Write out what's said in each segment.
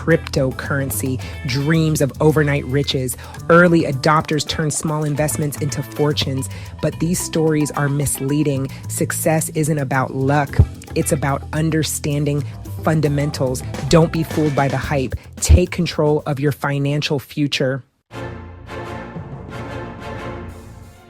cryptocurrency, dreams of overnight riches. Early adopters turn small investments into fortunes, but these stories are misleading. Success isn't about luck. It's about understanding fundamentals. Don't be fooled by the hype. Take control of your financial future.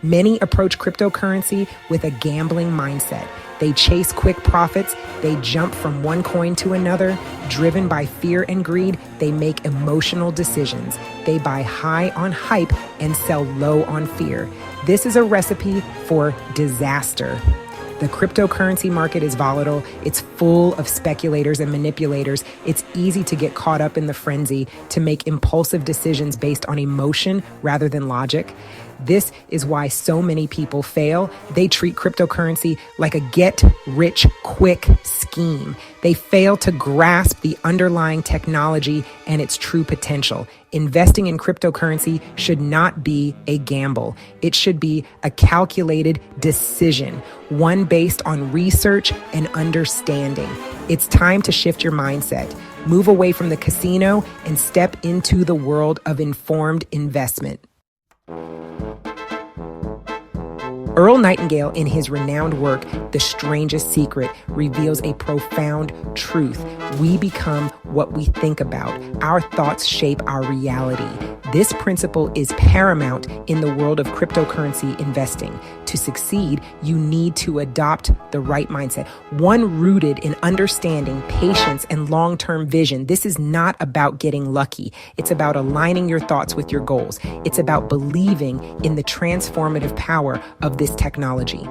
Many approach cryptocurrency with a gambling mindset. They chase quick profits. They jump from one coin to another. Driven by fear and greed, they make emotional decisions. They buy high on hype and sell low on fear. This is a recipe for disaster. The cryptocurrency market is volatile. It's full of speculators and manipulators. It's easy to get caught up in the frenzy, to make impulsive decisions based on emotion rather than logic. This is why so many people fail. They treat cryptocurrency like a get-rich-quick scheme. They fail to grasp the underlying technology and its true potential. Investing in cryptocurrency should not be a gamble. It should be a calculated decision, one based on research and understanding. It's time to shift your mindset. Move away from the casino and step into the world of informed investment. Earl Nightingale, in his renowned work, The Strangest Secret, reveals a profound truth. We become what we think about. Our thoughts shape our reality. This principle is paramount in the world of cryptocurrency investing. To succeed, you need to adopt the right mindset, one rooted in understanding, patience, and long-term vision. This is not about getting lucky. It's about aligning your thoughts with your goals. It's about believing in the transformative power of this technology.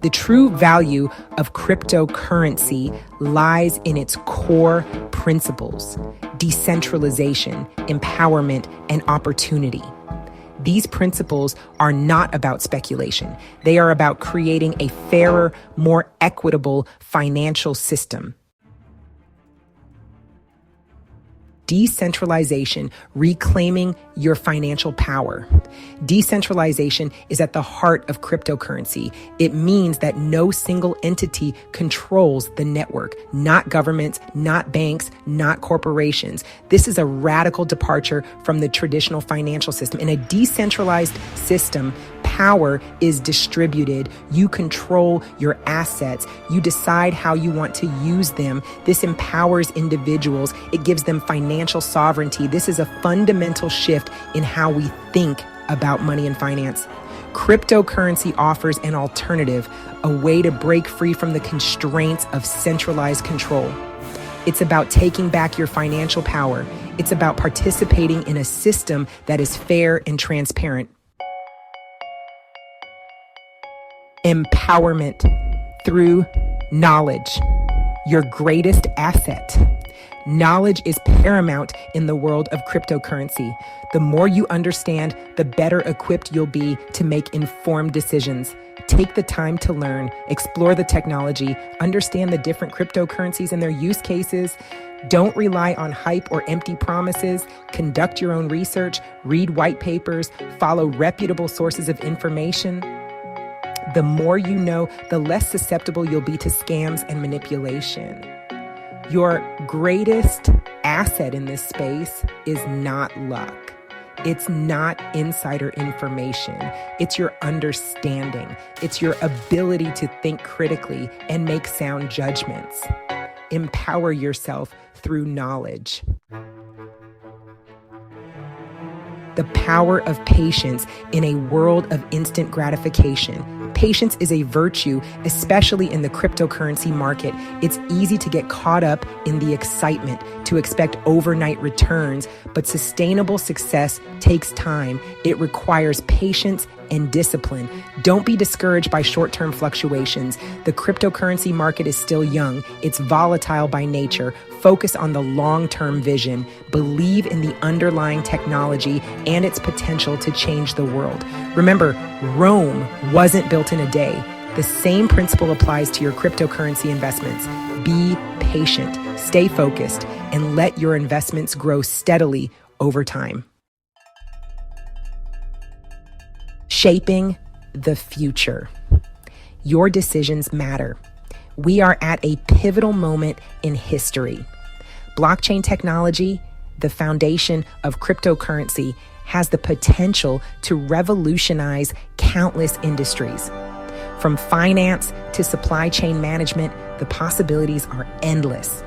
The true value of cryptocurrency lies in its core principles: decentralization, empowerment, and opportunity. These principles are not about speculation. They are about creating a fairer, more equitable financial system. Decentralization, reclaiming your financial power. Decentralization is at the heart of cryptocurrency. It means that no single entity controls the network, not governments, not banks, not corporations. This is a radical departure from the traditional financial system. In a decentralized system, power is distributed. You control your assets. You decide how you want to use them. This empowers individuals. It gives them financial sovereignty. This is a fundamental shift in how we think about money and finance. Cryptocurrency offers an alternative, a way to break free from the constraints of centralized control. It's about taking back your financial power. It's about participating in a system that is fair and transparent. Empowerment through knowledge, your greatest asset. Knowledge is paramount in the world of cryptocurrency. The more you understand, the better equipped you'll be to make informed decisions. Take the time to learn, explore the technology, understand the different cryptocurrencies and their use cases. Don't rely on hype or empty promises. Conduct your own research, read white papers, follow reputable sources of information. The more you know, the less susceptible you'll be to scams and manipulation. Your greatest asset in this space is not luck. It's not insider information. It's your understanding. It's your ability to think critically and make sound judgments. Empower yourself through knowledge. The power of patience in a world of instant gratification. Patience is a virtue, especially in the cryptocurrency market. It's easy to get caught up in the excitement, to expect overnight returns, but sustainable success takes time. It requires patience and discipline. Don't be discouraged by short-term fluctuations. The cryptocurrency market is still young. It's volatile by nature. Focus on the long-term vision. Believe in the underlying technology and its potential to change the world. Remember, Rome wasn't built in a day. The same principle applies to your cryptocurrency investments. Be patient, stay focused, and let your investments grow steadily over time. Shaping the future. Your decisions matter. We are at a pivotal moment in history. Blockchain technology, the foundation of cryptocurrency, has the potential to revolutionize countless industries. From finance to supply chain management, the possibilities are endless.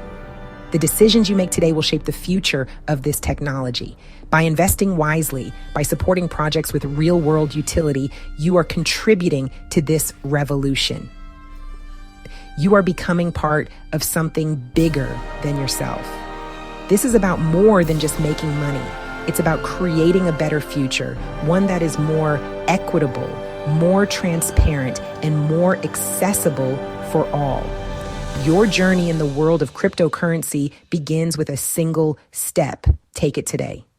The decisions you make today will shape the future of this technology. By investing wisely, by supporting projects with real-world utility, you are contributing to this revolution. You are becoming part of something bigger than yourself. This is about more than just making money. It's about creating a better future, one that is more equitable, more transparent, and more accessible for all. Your journey in the world of cryptocurrency begins with a single step. Take it today.